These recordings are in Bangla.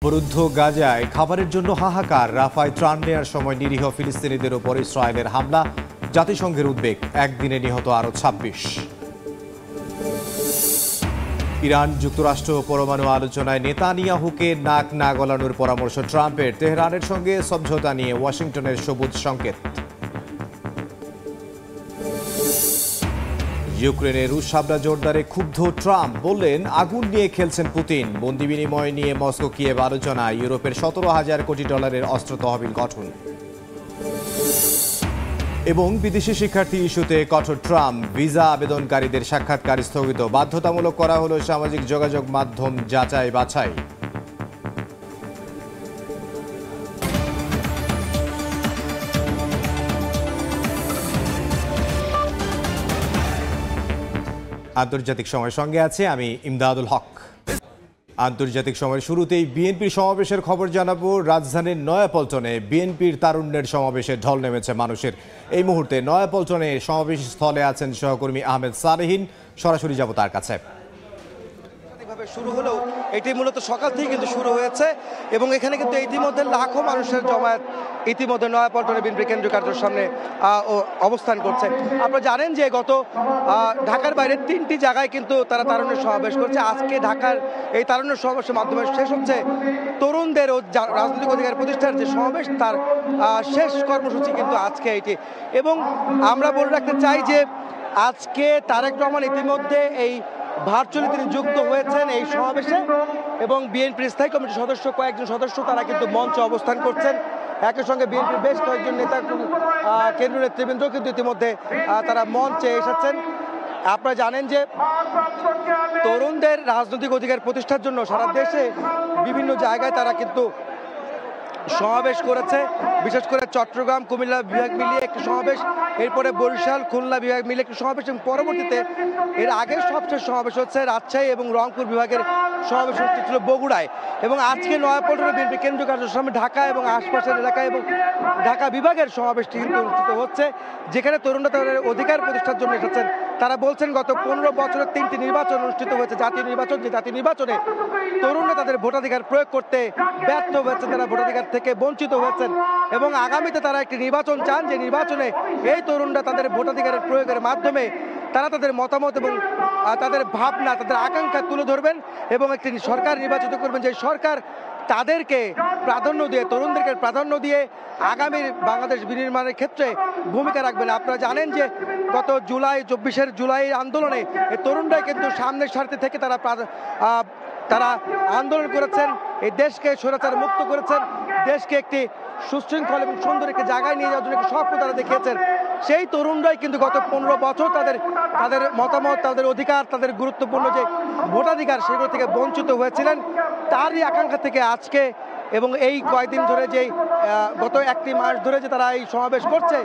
অবরুদ্ধ গাজায় খাবারের জন্য হাহাকার। রাফায় ত্রাণ নেয়ার সময় নিরীহ ফিলিস্তিনিদের ওপর ইসরায়েলের হামলা। জাতিসংঘের উদ্বেগ, একদিনে নিহত আরো ২৬। ইরান যুক্তরাষ্ট্র পরমাণু আলোচনায় নেতানিয়াহুকে নাক না গলানোর পরামর্শ ট্রাম্পের। তেহরানের সঙ্গে সমঝোতা নিয়ে ওয়াশিংটনের সবুজ সংকেত। ইউক্রেনে রুশ হামলা জোরদারে ক্ষুব্ধ ট্রাম্প, বললেন আগুন নিয়ে খেলছেন পুতিন। বন্দি বিনিময় নিয়ে মস্কো কিয়েভ আলোচনা। ইউরোপের ১৭,০০০ কোটি ডলারের অস্ত্র তহবিল গঠন। এবং বিদেশি শিক্ষার্থী ইস্যুতে কঠোর ট্রাম্প। ভিসা আবেদনকারীদের সাক্ষাৎকার স্থগিত। বাধ্যতামূলক করা হলো সামাজিক যোগাযোগ মাধ্যম যাচাই বাছাই। আন্তর্জাতিক সময়ের সঙ্গে আছে আমি ইমদাদুল হক। আন্তর্জাতিক সময়ের শুরুতেই বিএনপির সমাবেশের খবর জানাবো। রাজধানীর নয়াপল্টনে বিএনপির তারুণ্যের সমাবেশে ঢল নেমেছে মানুষের। এই মুহূর্তে নয়াপল্টনে সমাবেশ স্থলে আছেন সহকর্মী আহমেদ সালেহীন। সরাসরি যাব তার কাছে। শুরু হলেও এটি মূলত সকাল থেকে কিন্তু শুরু হয়েছে এবং এখানে কিন্তু ইতিমধ্যে লাখো মানুষের জমায়েত ইতিমধ্যে নয়াপল্টনে বিএনপি কেন্দ্রীয় কার্যালয়ের সামনে অবস্থান করছে। আপনারা জানেন যে গত ঢাকার বাইরে ৩টি জায়গায় কিন্তু তারা তারুণ্যের সমাবেশ করছে। আজকে ঢাকার এই তারুণ্যের সমাবেশের মাধ্যমে শেষ হচ্ছে তরুণদের ও রাজনৈতিক অধিকার প্রতিষ্ঠার যে সমাবেশ, তার শেষ কর্মসূচি কিন্তু আজকে এটি। এবং আমরা বলে রাখতে চাই যে আজকে তারেক রহমান ইতিমধ্যে এই ভার্চুয়ালি তিনি যুক্ত হয়েছেন এই সমাবেশে এবং বিএনপির স্থায়ী কমিটির সদস্য কয়েকজন সদস্য তারা কিন্তু মঞ্চে অবস্থান করছেন। একই সঙ্গে বিএনপির বেশ কয়েকজন নেতা কেন্দ্রীয় নেতৃবৃন্দ কিন্তু ইতিমধ্যে তারা মঞ্চে এসেছেন। আপনারা জানেন যে তরুণদের রাজনৈতিক অধিকার প্রতিষ্ঠার জন্য সারা দেশে বিভিন্ন জায়গায় তারা কিন্তু সমাবেশ করেছে। বিশেষ করে চট্টগ্রাম কুমিল্লা বিভাগ মিলিয়ে একটি সমাবেশ, এরপরে বরিশাল খুলনা বিভাগ মিলিয়ে একটি সমাবেশ এবং পরবর্তীতে এর আগের সবশেষ সমাবেশ হচ্ছে রাজশাহী এবং রংপুর বিভাগের সমাবেশ অনুষ্ঠিত ছিল বগুড়ায়। এবং আজকে নয়াপল্টনে বিএনপি কেন্দ্রীয় কার্যালয়ের সামনে ঢাকা এবং আশপাশের এলাকায় এবং ঢাকা বিভাগের সমাবেশটি কিন্তু অনুষ্ঠিত হচ্ছে, যেখানে তরুণরা তাদের অধিকার প্রতিষ্ঠার জন্য এসেছেন। তারা বলছেন গত ১৫ বছরে ৩টি নির্বাচন অনুষ্ঠিত হয়েছে, জাতীয় নির্বাচন, যে জাতীয় নির্বাচনে তরুণরা তাদের ভোটাধিকার প্রয়োগ করতে ব্যর্থ হয়েছে, তারা ভোটাধিকার থেকে বঞ্চিত হয়েছেন এবং আগামীতে তারা একটি নির্বাচন চান, যে নির্বাচনে এই তরুণরা তাদের ভোটাধিকারের প্রয়োগের মাধ্যমে তারা তাদের মতামত এবং তাদের ভাবনা, তাদের আকাঙ্ক্ষা তুলে ধরবেন এবং একটি সরকার নির্বাচিত করবেন, যে সরকার তাদেরকে প্রাধান্য দিয়ে, তরুণদেরকে প্রাধান্য দিয়ে আগামী বাংলাদেশ বিনির্মাণের ক্ষেত্রে ভূমিকা রাখবেন। আপনারা জানেন যে গত ২৪ জুলাই আন্দোলনে এই তরুণরাই কিন্তু সামনের সারিতে থেকে তারা আন্দোলন করেছেন, এই দেশকে স্বৈরাচার মুক্ত করেছেন, দেশকে একটি সুশৃঙ্খল এবং সুন্দর একটি জায়গায় নিয়ে যাওয়ার জন্য একটি স্বপ্ন তারা দেখিয়েছেন। সেই তরুণরাই কিন্তু গত ১৫ বছর তাদের মতামত, তাদের অধিকার, তাদের গুরুত্বপূর্ণ যে ভোটাধিকার সেগুলো থেকে বঞ্চিত হয়েছিলেন। তারই আকাঙ্ক্ষা থেকে আজকে এবং এই কয়েকদিন ধরে যে গত একটি মাস ধরে যে তারা এই সমাবেশ করছে,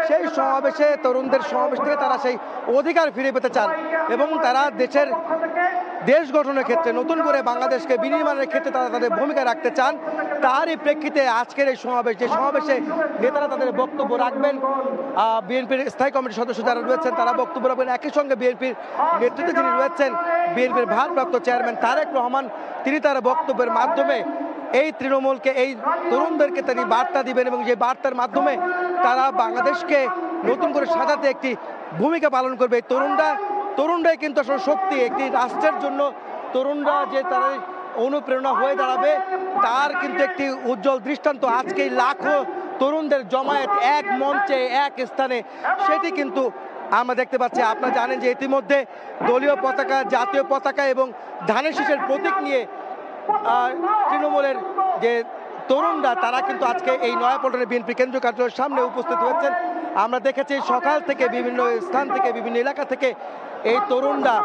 সেই সমাবেশে তরুণদের সমাবেশ থেকে তারা সেই অধিকার ফিরে পেতে চান এবং তারা দেশ গঠনের ক্ষেত্রে, নতুন করে বাংলাদেশকে বিনির্মাণের ক্ষেত্রে তারা তাদের ভূমিকা রাখতে চান। তারই প্রেক্ষিতে আজকের এই সমাবেশ, যে সমাবেশে নেতারা তাদের বক্তব্য রাখবেন, বিএনপির স্থায়ী কমিটির সদস্য যারা রয়েছেন তারা বক্তব্য রাখবেন। একই সঙ্গে বিএনপির নেতৃত্বে যিনি রয়েছেন বিএনপির ভারপ্রাপ্ত চেয়ারম্যান তারেক রহমান, তিনি তার বক্তব্যের মাধ্যমে এই তৃণমূলকে, এই তরুণদেরকে তিনি বার্তা দিবেন এবং যে বার্তার মাধ্যমে তারা বাংলাদেশকে নতুন করে সাজাতে একটি ভূমিকা পালন করবে। এই তরুণরাই কিন্তু আসলে শক্তি, একটি রাষ্ট্রের জন্য তরুণরা যে তারা অনুপ্রেরণা হয়ে দাঁড়াবে, তার কিন্তু একটি উজ্জ্বল দৃষ্টান্ত আজকে লাখো তরুণদের জমায়েত এক মঞ্চে এক স্থানে, সেটি কিন্তু আমরা দেখতে পাচ্ছি। আপনারা জানেন যে ইতিমধ্যে দলীয় পতাকা, জাতীয় পতাকা এবং ধানের শীষের প্রতীক নিয়ে তৃণমূলের যে তরুণরা তারা কিন্তু আজকে এই নয়াপল্টনে বিএনপি কেন্দ্রীয় কার্যালয়ের সামনে উপস্থিত হয়েছেন। আমরা দেখেছি সকাল থেকে বিভিন্ন স্থান থেকে, বিভিন্ন এলাকা থেকে এই তরুণরা,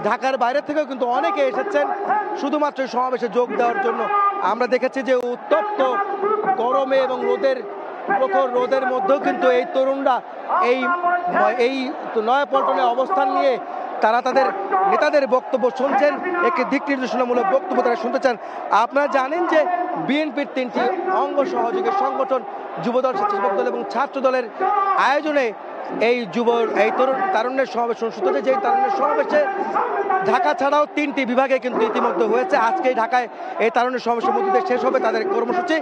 ঢাকার বাইরে থেকেও কিন্তু অনেকে এসেছেন শুধুমাত্র সমাবেশে যোগ দেওয়ার জন্য। আমরা দেখেছি যে উত্তপ্ত গরমে এবং প্রখর রোদের মধ্যেও কিন্তু এই তরুণরা এই নয়াপল্টনে অবস্থান নিয়ে তারা তাদের নেতাদের বক্তব্য শুনছেন, একটি দিক নির্দেশনামূলক বক্তব্য তারা শুনতে চান। আপনারা জানেন যে বিএনপির 3টি অঙ্গ সহযোগী সংগঠন যুবদল, স্বেচ্ছাসেবক দল এবং ছাত্র দলের আয়োজনে এই তারুণ্যের সমাবেশ অনুষ্ঠিত হচ্ছে, যে তারুণ্যের সমাবেশে ঢাকা ছাড়াও 3টি বিভাগে কিন্তু ইতিমধ্যে হয়েছে। আজকেই ঢাকায় এই তারুণ্যের সমাবেশের মধ্যে দিয়ে শেষ হবে তাদের কর্মসূচি,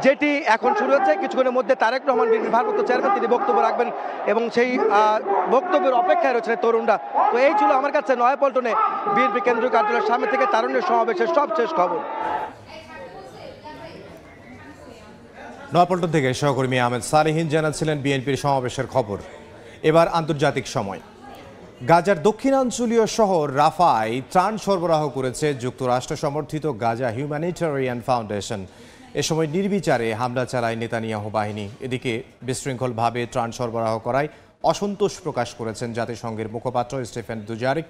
যেটি এখন শুরু হচ্ছে। কিছুক্ষণের মধ্যে তারেক রহমান বিএনপির ভারপ্রাপ্ত চেয়ারম্যান তিনি বক্তব্য রাখবেন এবং সেই বক্তব্যের অপেক্ষায় রয়েছে তরুণরা। তো এই ছিল আমার কাছে নয়াপল্টনে বিএনপি কেন্দ্রীয় কার্যালয়ের সামনে থেকে তারুণ্যের সমাবেশের সবশেষ খবর। নয়াপল্টন থেকে সহকর্মী আহমেদ সালেহীন জানাচ্ছিলেন বিএনপির সমাবেশের খবর। এবার আন্তর্জাতিক সময়। গাজার দক্ষিণাঞ্চলীয় শহর রাফায় ত্রাণ সরবরাহ করেছে যুক্তরাষ্ট্র সমর্থিত গাজা হিউম্যানিটেরিয়ান ফাউন্ডেশন। এ সময় নির্বিচারে হামলা চালায় নেতানিয়াহু বাহিনী। এদিকে বিশৃঙ্খলভাবে ত্রাণ সরবরাহ করায় অসন্তোষ প্রকাশ করেছেন জাতিসংঘের মুখপাত্র স্টিফেন দুজারিক।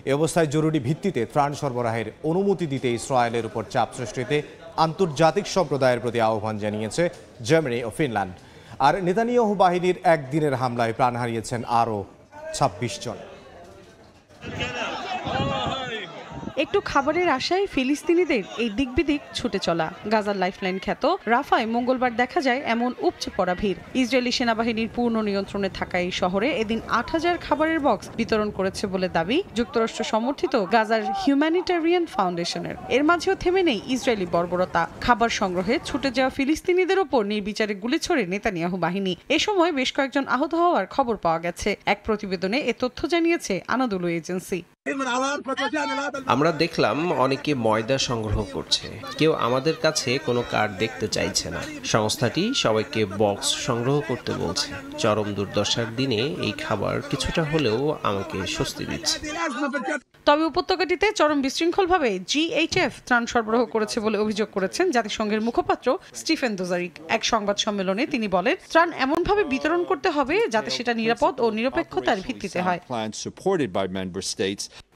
এ অবস্থায় জরুরি ভিত্তিতে ত্রাণ সরবরাহের অনুমতি দিতে ইসরায়েলের উপর চাপ সৃষ্টিতে আন্তর্জাতিক সম্প্রদায়ের প্রতি আহ্বান জানিয়েছে জার্মানি ও ফিনল্যান্ড। আর নেতানিয়াহু বাহিনীর একদিনের হামলায় প্রাণ হারিয়েছেন আরও 26 জন। একটু খাবারের আশায় ফিলিস্তিনিদের এই দিকবিদিক ছুটে চলা। গাজার লাইফলাইন খ্যাত রাফায় মঙ্গলবার দেখা যায় এমন উপচে পড়া ভিড়। ইসরায়েলি সেনাবাহিনীর পূর্ণ নিয়ন্ত্রণে থাকা এই শহরে এদিন 8000 খাবারের বক্স বিতরণ করেছে বলে দাবি যুক্তরাষ্ট্র সমর্থিত গাজার হিউম্যানিটেরিয়ান ফাউন্ডেশনের। এর মাঝেও থেমে নেই ইসরায়েলি বর্বরতা। খাবার সংগ্রহে ছুটে যাওয়া ফিলিস্তিনিদের ওপর নির্বিচারে গুলি ছোড়ে নেতানিয়াহু বাহিনী। এ সময় বেশ কয়েকজন আহত হওয়ার খবর পাওয়া গেছে। এক প্রতিবেদনে এ তথ্য জানিয়েছে আনাদোলু এজেন্সি। আমরা দেখলাম অনেকে ময়দা সংগ্রহ করছে, কেউ আমাদের কাছে কোনো কার্ড দেখতে চাইছে না। সংস্থাটি সবাইকে বক্স সংগ্রহ করতে বলছে। চরম দুর্দশার দিনে এই খাবার কিছুটা হলেও আমাকে স্বস্তি দিচ্ছে। তবে উপত্যকাটিতে চরম বিশৃঙ্খলভাবে জিএইচএফ ত্রাণ সরবরাহ করেছে বলে অভিযোগ করেছেন জাতিসংঘের মুখপাত্র স্টিফেন দুজারিক। এক সংবাদ সম্মেলনে তিনি বলেন, ত্রাণ এমনভাবে বিতরণ করতে হবে যাতে সেটা নিরাপদ ও নিরপেক্ষতার ভিত্তিতে হয়।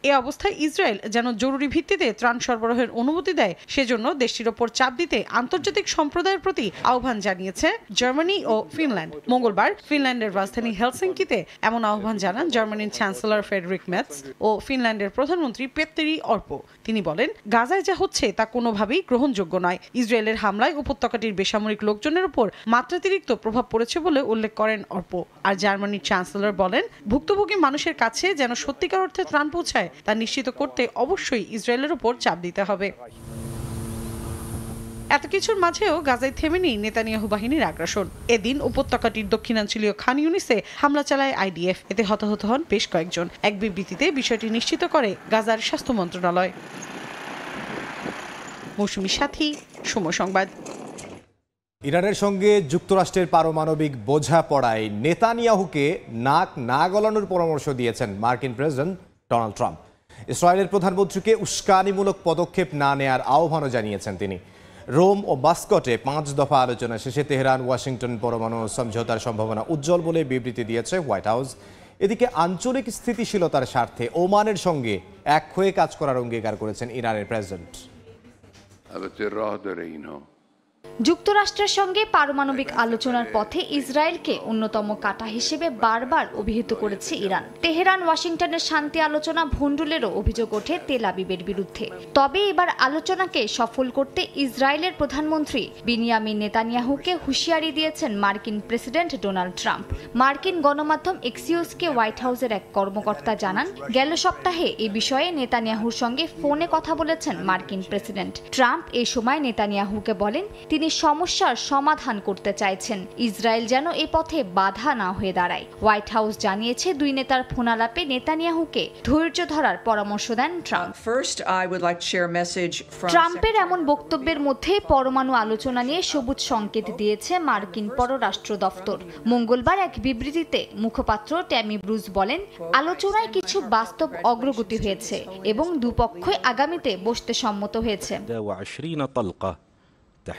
এ অবস্থায় ইসরায়েল যেন জরুরি ভিত্তিতে ত্রাণ সরবরাহের অনুমতি দেয়, সেজন্য দেশটির ওপর চাপ দিতে আন্তর্জাতিক সম্প্রদায়ের প্রতি আহ্বান জানিয়েছে জার্মানি ও ফিনল্যান্ড। মঙ্গলবার ফিনল্যান্ডের রাজধানী হেলসিঙ্কিতে এমন আহ্বান জানান জার্মানির চ্যান্সেলর ফ্রেডরিক মেটস ও ফিনল্যান্ডের প্রধানমন্ত্রী পেত্তেরি অর্পো। তিনি বলেন, গাজায় যা হচ্ছে তা কোনোভাবেই গ্রহণযোগ্য নয়। ইসরায়েলের হামলায় উপত্যকাটির বেসামরিক লোকজনের উপর মাত্রাতিরিক্ত প্রভাব পড়েছে বলে উল্লেখ করেন অর্পো। আর জার্মানির চ্যান্সেলর বলেন, ভুক্তভোগী মানুষের কাছে যেন সত্যিকার অর্থে ত্রাণ পৌঁছায় তা নিশ্চিত করতে অবশ্যই ইসরায়েলের উপর চাপ দিতে হবে। এত কিছুর মাঝেও গাজায় থেমে নেই নেতানিয়াহু বাহিনীর আগ্রাসন। এদিন উপত্যকাটির দক্ষিণাঞ্চলীয় খান ইউনিসে হামলা চালায় আইডিএফ। এতে হতাহত হন বেশ কয়েকজন। এক বিবৃতিতে বিষয়টি নিশ্চিত করে গাজার স্বাস্থ্য মন্ত্রণালয়। মৌসুমী সাথী, সময় সংবাদ। ইরানের সঙ্গে যুক্তরাষ্ট্রের পারমাণবিক বোঝাপড়ায় নেতানিয়াহুকে নাক না গলানোর পরামর্শ দিয়েছেন মার্কিন প্রেসিডেন্ট ডোনাল্ড ট্রাম্প। ইসরায়েলের প্রধানমন্ত্রীকে উস্কানিমূলক পদক্ষেপ না নেয়ার আহ্বানও জানিয়েছেন তিনি। রোম ও মাস্কটে 5 দফা আলোচনা শেষে তেহরান ওয়াশিংটন পরমাণু সমঝোতার সম্ভাবনা উজ্জ্বল বলে বিবৃতি দিয়েছে হোয়াইট হাউস। এদিকে আঞ্চলিক স্থিতিশীলতার স্বার্থে ওমানের সঙ্গে এক হয়ে কাজ করার অঙ্গীকার করেছেন ইরানের প্রেসিডেন্ট। যুক্তরাষ্ট্রের সঙ্গে পারমাণবিক আলোচনার পথে ইসরায়েলকে অন্যতম কাঁটা হিসেবে বারবার অভিহিত করেছে ইরান। তেহরান ওয়াশিংটনের শান্তি আলোচনা ভণ্ডুলেরও অভিযোগ ওঠে তেল আবিবের বিরুদ্ধে। তবে এবার আলোচনাকে সফল করতে ইসরায়েলের প্রধানমন্ত্রী বিনিয়ামিন নেতানিয়াহুকে হুঁশিয়ারি দিয়েছেন মার্কিন প্রেসিডেন্ট ডোনাল্ড ট্রাম্প। মার্কিন গণমাধ্যম এক্সিওসকে হোয়াইট হাউসের এক কর্মকর্তা জানান, গেল সপ্তাহে এই বিষয়ে নেতানিয়াহুর সঙ্গে ফোনে কথা বলেছেন মার্কিন প্রেসিডেন্ট ট্রাম্প। এই সময় নেতানিয়াহুকে বলেন, তিনি সমস্যার সমাধান করতে চাইছেন, ইসরায়েল যেন এ পথে বাধা না হয়ে দাঁড়ায়। হোয়াইট হাউস জানিয়েছে, দুই নেতার ফোনালাপে নেতানিয়াহুকে ধৈর্য ধরার পরামর্শ দেন ট্রাম্প। ট্রাম্পের এমন বক্তব্যের মধ্যে পরমাণু আলোচনা নিয়ে সবুজ সংকেত দিয়েছে মার্কিন পররাষ্ট্র দফতর। মঙ্গলবার এক বিবৃতিতে মুখপাত্র ট্যামি ব্রুজ বলেন, আলোচনায় কিছু বাস্তব অগ্রগতি হয়েছে এবং দুপক্ষই আগামীতে বসতে সম্মত হয়েছে।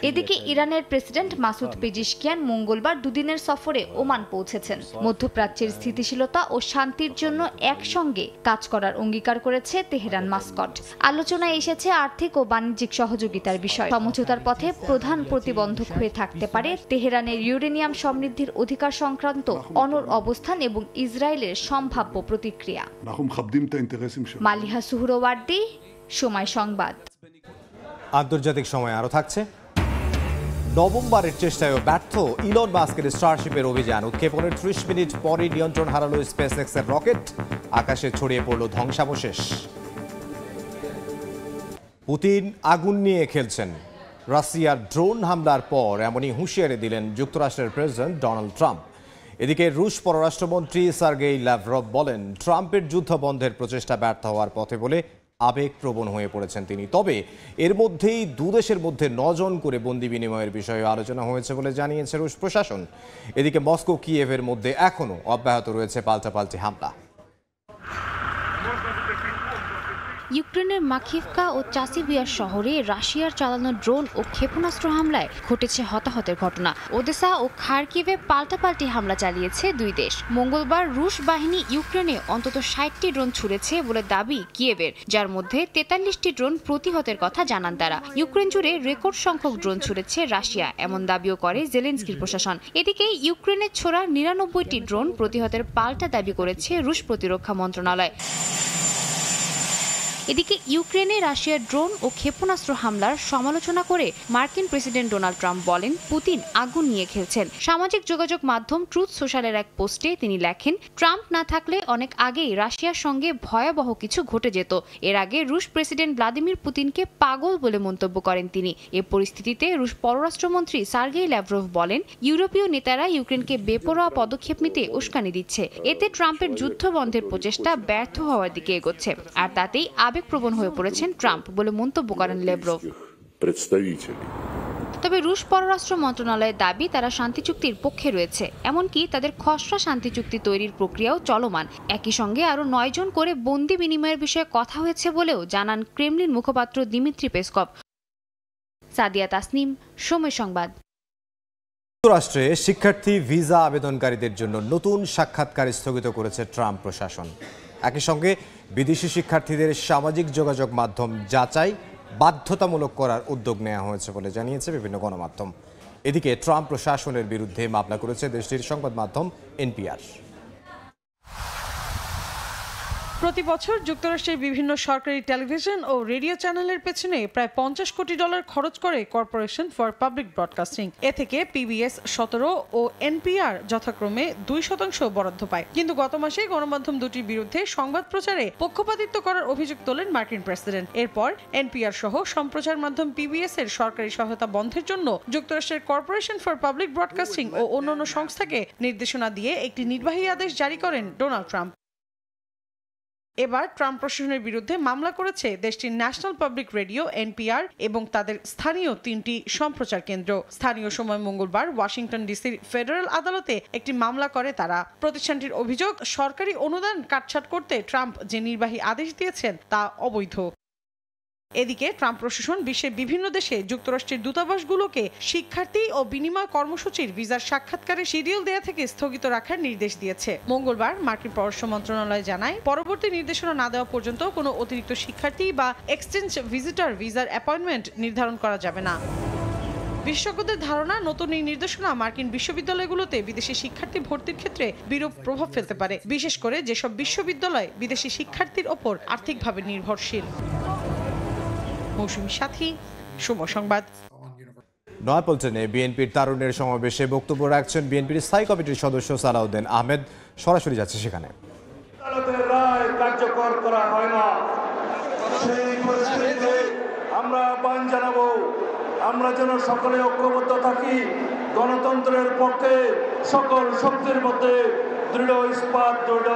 এদিকে ইরানের প্রেসিডেন্ট মাসুদ পেজিশকিয়ান মঙ্গলবার দুদিনের সফরে ওমান পৌঁছেছেন। মধ্যপ্রাচ্যের স্থিতিশীলতা ও শান্তির জন্য একসঙ্গে কাজ করার অঙ্গীকার করেছে তেহরান মাস্কট। আলোচনায় এসেছে আর্থিক ও বাণিজ্যিক সহযোগিতার বিষয়। সমঝোতার পথে প্রধান প্রতিবন্ধক হয়ে থাকতে পারে তেহরানের ইউরেনিয়াম সমৃদ্ধির অধিকার সংক্রান্ত অনড় অবস্থান এবং ইসরায়েলের সম্ভাব্য প্রতিক্রিয়া। মালিহা সুহরওয়ার্দী, সময় সংবাদ। আন্তর্জাতিক সময় আরও থাকছে। নভেম্বরের চেষ্টায়ও ব্যর্থ ইলন মাস্কের স্টারশিপের অভিযান। উৎক্ষেপণের 30 মিনিট পরে নিয়ন্ত্রণ হারালো স্পেসএক্সের রকেট, আকাশে ছড়িয়ে পড়ল ধ্বংসাবশেষ। পুতিন আগুন নিয়ে খেলছেন। রাশিয়ার ড্রোন হামলার পর এমনই হুঁশিয়ারি দিলেন যুক্তরাষ্ট্রের প্রেসিডেন্ট ডোনাল্ড ট্রাম্প। এদিকে রুশ পররাষ্ট্রমন্ত্রী সার্গেই ল্যাভরভ বলেন, ট্রাম্পের যুদ্ধ বন্ধের প্রচেষ্টা ব্যর্থ হওয়ার পথে বলে আবেগপ্রবণ হয়ে পড়েছেন তিনি। তবে এর মধ্যেই দুদেশের মধ্যে 9 জন করে বন্দি বিনিময়ের বিষয়ে আলোচনা হয়েছে বলে জানিয়েছে রুশ প্রশাসন। এদিকে মস্কো কিয়েভের মধ্যে এখনও অব্যাহত রয়েছে পাল্টাপাল্টি হামলা। ইউক্রেনের মাকিভকা ও চাসিভিয়ার শহরে রাশিয়ার চালানো ড্রোন ও ক্ষেপণাস্ত্র হামলায় ঘটেছে হতাহতের ঘটনা। ওদেসা ও খার্কিভে পাল্টাপাল্টি হামলা চালিয়েছে দুই দেশ। মঙ্গলবার রুশ বাহিনী ইউক্রেনে অন্তত 60টি ড্রোন ছুড়েছে বলে দাবি কিয়েভের, যার মধ্যে 43টি ড্রোন প্রতিহতের কথা জানান তারা। ইউক্রেন জুড়ে রেকর্ড সংখ্যক ড্রোন ছুড়েছে রাশিয়া, এমন দাবিও করে জেলেনস্কির প্রশাসন। এদিকে ইউক্রেনের ছোড়া 99টি ড্রোন প্রতিহতের পাল্টা দাবি করেছে রুশ প্রতিরক্ষা মন্ত্রণালয়। এদিকে ইউক্রেনে রাশিয়ার ড্রোন ও ক্ষেপণাস্ত্র হামলার সমালোচনা করে মার্কিন প্রেসিডেন্ট ডোনাল্ড ট্রাম্প বলেন, পুতিন আগুন নিয়ে খেলছেন। সামাজিক যোগাযোগ মাধ্যম ট্রুথ সোশ্যালের এক পোস্টে তিনি লেখেন, ট্রাম্প না থাকলে অনেক আগেই রাশিয়ার সঙ্গে ভয়াবহ কিছু ঘটে যেত। এর আগে রুশ প্রেসিডেন্ট ভ্লাদিমির পুতিনকে পাগল বলে মন্তব্য করেন তিনি। এ পরিস্থিতিতে রুশ পররাষ্ট্রমন্ত্রী সার্গেই ল্যাভরভ বলেন, ইউরোপীয় নেতারা ইউক্রেনকে বেপরোয়া পদক্ষেপ নিতে উস্কানি দিচ্ছে। এতে ট্রাম্পের যুদ্ধ বন্ধের প্রচেষ্টা ব্যর্থ হওয়ার দিকে এগোচ্ছে, আর তাতেই আবেগপ্রবণ হয়ে পড়েছেন ট্রাম্প বলে মন্তব্য করেন ল্যাভরভ। তবে রুশ পররাষ্ট্র মন্ত্রণালয়ের দাবি, তারা শান্তি চুক্তির পক্ষে রয়েছে, এমনকি তাদের খসড়া শান্তি চুক্তি তৈরির প্রক্রিয়াও চলমান। একই সঙ্গে আরও 9 জন করে বন্দি বিনিময়ের বিষয়ে কথা হয়েছে বলেও জানান ক্রেমলিন মুখপাত্র দিমিত্রি পেসকভ। সাদিয়া তাসনিম, সময় সংবাদ। যুক্তরাষ্ট্রে শিক্ষার্থী ভিসা আবেদনকারীদের জন্য নতুন সাক্ষাৎকার স্থগিত করেছে ট্রাম্প প্রশাসন। একই সঙ্গে বিদেশি শিক্ষার্থীদের সামাজিক যোগাযোগ মাধ্যম যাচাই বাধ্যতামূলক করার উদ্যোগ নেওয়া হয়েছে বলে জানিয়েছে বিভিন্ন গণমাধ্যম। এদিকে ট্রাম্প প্রশাসনের বিরুদ্ধে মামলা করেছে দেশটির সংবাদ মাধ্যম এনপিআর। প্রতি বছর যুক্তরাষ্ট্রের বিভিন্ন সরকারি টেলিভিশন ও রেডিও চ্যানেলের পেছনে প্রায় $50 কোটি খরচ করে কর্পোরেশন ফর পাবলিক ব্রডকাস্টিং। এ থেকে পিবিএস 17 ও এনপিআর যথাক্রমে 2% বরাদ্দ পায়। কিন্তু গত মাসে গণমাধ্যম দুটির বিরুদ্ধে সংবাদ প্রচারে পক্ষপাতিত্ব করার অভিযোগ তোলেন মার্কিন প্রেসিডেন্ট। এরপর এনপিআর সহ সম্প্রচার মাধ্যম পিবিএস এর সরকারি সহায়তা বন্ধের জন্য যুক্তরাষ্ট্রের কর্পোরেশন ফর পাবলিক ব্রডকাস্টিং ও অন্যান্য সংস্থাকে নির্দেশনা দিয়ে একটি নির্বাহী আদেশ জারি করেন ডোনাল্ড ট্রাম্প। এবার ট্রাম্প প্রশাসনের বিরুদ্ধে মামলা করেছে দেশটির ন্যাশনাল পাবলিক রেডিও এনপিআর এবং তাদের স্থানীয় 3টি সম্প্রচার কেন্দ্র। স্থানীয় সময় মঙ্গলবার ওয়াশিংটন ডিসির ফেডারেল আদালতে একটি মামলা করে তারা। প্রতিষ্ঠানটির অভিযোগ, সরকারি অনুদান কাটছাঁট করতে ট্রাম্প যে নির্বাহী আদেশ দিয়েছেন তা অবৈধ। এদিকে ট্রাম্প প্রশাসন বিশ্বের বিভিন্ন দেশে যুক্তরাষ্ট্রের দূতাবাসগুলোকে শিক্ষার্থী ও বিনিময় কর্মসূচির ভিসার সাক্ষাৎকারের শিডিউল দেয়া থেকে স্থগিত রাখার নির্দেশ দিয়েছে। মঙ্গলবার মার্কিন পররাষ্ট্র মন্ত্রণালয় জানায়, পরবর্তী নির্দেশনা না দেওয়া পর্যন্ত কোনো অতিরিক্ত শিক্ষার্থী বা এক্সচেঞ্জ ভিজিটর ভিসার অ্যাপয়েন্টমেন্ট নির্ধারণ করা যাবে না। বিশেষজ্ঞদের ধারণা, নতুন এই নির্দেশনা মার্কিন বিশ্ববিদ্যালয়গুলোতে বিদেশি শিক্ষার্থী ভর্তির ক্ষেত্রে বিরূপ প্রভাব ফেলতে পারে, বিশেষ করে যেসব বিশ্ববিদ্যালয় বিদেশি শিক্ষার্থীর ওপর আর্থিকভাবে নির্ভরশীল। মৌসুমী সাথী, সময় সংবাদ। নয়াপল্টনে বিএনপির তারুণ্যের সমাবেশে বক্তব্য রাখছেন বিএনপির স্থায়ী কমিটির সদস্য সালাউদ্দিন আহমেদ। সরাসরি যাচ্ছে সেখানে। আদালতের রায় কার্যকর করা হয় না, সেই পরিস্থিতিতে আমরা আহ্বান জানাবো, আমরা যেন সকলে ঐক্যবদ্ধ থাকি, গণতন্ত্রের পক্ষে সকল শক্তির মধ্যে দৃঢ় ইস্পাত দৃঢ়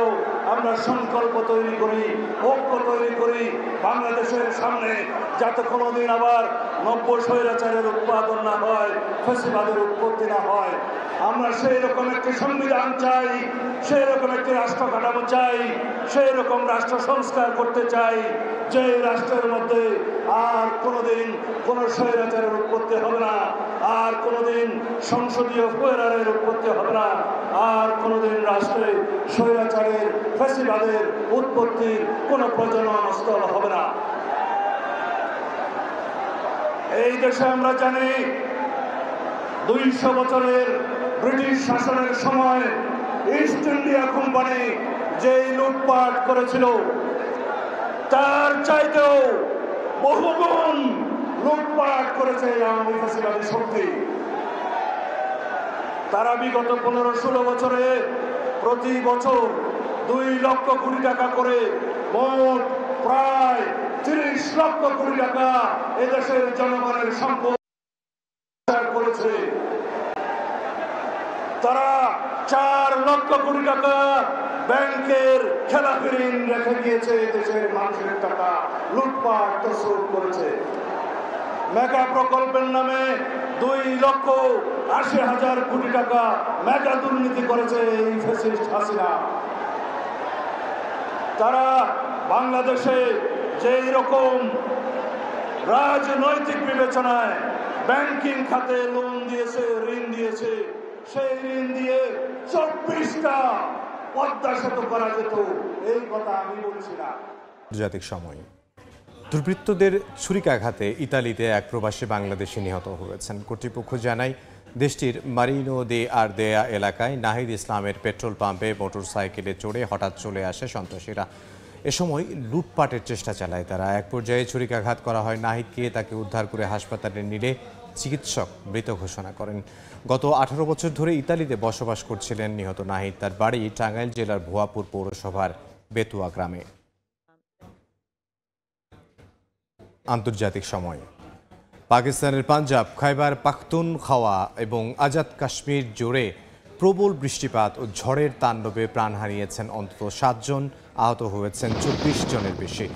আমরা সংকল্প তৈরি করি, ঐক্য তৈরি করি বাংলাদেশের সামনে, যাতে কোনোদিন আবার নব্য স্বৈরাচারের উৎপাদন না হয়, ফ্যাসিবাদের উৎপত্তি না হয়। আমরা সেই রকম একটি সংবিধান চাই, সেই রকম একটি রাষ্ট্র কাঠামো চাই, সেই রকম রাষ্ট্র সংস্কার করতে চাই, যে রাষ্ট্রের মধ্যে আর কোনোদিন কোনো স্বৈরাচারের উৎপত্তি হবে না, আর কোনোদিন সংসদীয় ফেরারের উৎপত্তি হবে না, আর কোনোদিন রাষ্ট্রে স্বৈরাচারের ফ্যাসিবাদের উৎপত্তির কোনো প্রজনন স্থল হবে না। এই দেশে আমরা জানি 200 বছরের ব্রিটিশ শাসনের সময় ইস্ট ইন্ডিয়া কোম্পানি যেই লুটপাট করেছিল, তার চাইতেও বহুগুণ লুটপাট করেছে আওয়ামী ফ্যাসিবাদী শক্তি। তারা বিগত 15-16 বছরে প্রতি বছর 2 লক্ষ কোটি টাকা করে মোট প্রায় 30 লক্ষ কোটি টাকা এদেশের জনগণের সম্পদ করেছে। তারা 4 লক্ষ কোটি টাকা ব্যাংকের খেলাপি ঋণ রেখে দিয়েছে, দেশের মানুষের টাকা লুটপাট তছরূপ করেছে। মেগা প্রকল্পের নামে 2,80,000 কোটি টাকা মেগা দুর্নীতি করেছে এই ফ্যাসিস্ট হাসিনা। তারা বাংলাদেশে যেই রকম রাজনৈতিক বিবেচনায় ব্যাংকিং খাতে লোন দিয়েছে, ঋণ দিয়েছে, সেই ঋণ দিয়ে 24টা পদ্মা সেতু করা যেত, এই কথা আমি বলছি না। আন্তর্জাতিক সময়। দুর্বৃত্তদের ছুরিকাঘাতে ইতালিতে এক প্রবাসী বাংলাদেশি নিহত হয়েছেন। কর্তৃপক্ষ জানায় দেশটির মারিনো দে আরদেয়া এলাকায় নাহিদ ইসলামের পেট্রোল পাম্পে মোটরসাইকেলে চড়ে হঠাৎ চলে আসে সন্ত্রাসীরা। এ সময় লুটপাটের চেষ্টা চালায় তারা। এক পর্যায়ে ছুরিকাঘাত করা হয় নাহিদকে। তাকে উদ্ধার করে হাসপাতালে নিলে চিকিৎসক মৃত ঘোষণা করেন। গত 18 বছর ধরে ইতালিতে বসবাস করছিলেন নিহত নাহিদ। তার বাড়ি টাঙ্গাইল জেলার ভুয়াপুর পৌরসভার বেতুয়া গ্রামে। আন্তর্জাতিক সময়। পাকিস্তানের পাঞ্জাব, খাইবার পাখতুনখাওয়া এবং আজাদ কাশ্মীর জুড়ে প্রবল বৃষ্টিপাত ও ঝড়ের তাণ্ডবে প্রাণ হারিয়েছেন অন্তত 7 জন, আহত হয়েছেন 24 জনের বেশি।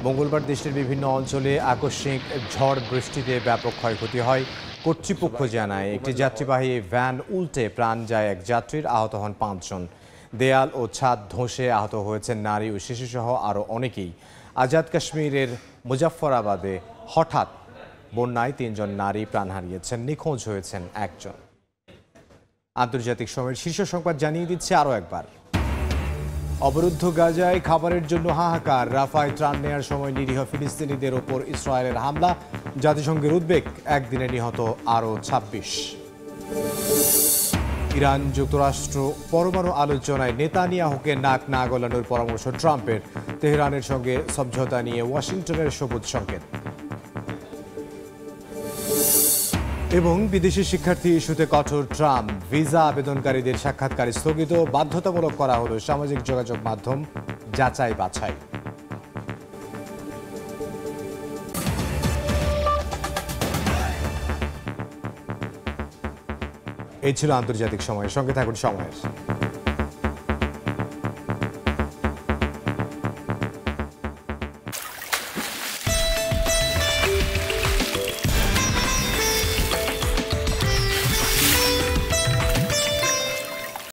মঙ্গলবার দেশের বিভিন্ন অঞ্চলে আকস্মিক ঝড় বৃষ্টিতে ব্যাপক ক্ষয়ক্ষতি হয়। কর্তৃপক্ষ জানায় একটি যাত্রীবাহী ভ্যান উল্টে প্রাণ যায় এক যাত্রীর, আহত হন 5 জন। দেয়াল ও ছাদ ধসে আহত হয়েছেন নারী ও শিশুসহ আরও অনেকেই। আজাদ কাশ্মীরের মুজাফফরাবাদে হঠাৎ বন্যায় 3 জন নারী প্রাণ হারিয়েছেন, নিখোঁজ হয়েছেন 1 জন। আন্তর্জাতিক সময়ের শীর্ষ সংবাদ জানিয়ে দিচ্ছে আরও একবার। অবরুদ্ধ গাজায় খাবারের জন্য হাহাকার। রাফায় ত্রাণ নেয়ার সময় নিরীহ ফিলিস্তিনিদের ওপর ইসরায়েলের হামলা, জাতিসংঘের উদ্বেগ। একদিনে নিহত আরও 26। ইরান যুক্তরাষ্ট্র পরমাণু আলোচনায় নেতানিয়াহুকে নাক না গলানোর পরামর্শ ট্রাম্পের। তেহরানের সঙ্গে সমঝোতা নিয়ে ওয়াশিংটনের সবুজ সংকেত। এবং বিদেশি শিক্ষার্থী ইস্যুতে কঠোর ট্রাম্প। ভিসা আবেদনকারীদের সাক্ষাৎকার স্থগিত, বাধ্যতামূলক করা হলো সামাজিক যোগাযোগ মাধ্যম যাচাই বাছাই। এই ছিল আন্তর্জাতিক সময়। সঙ্গে থাকুন সময়ের।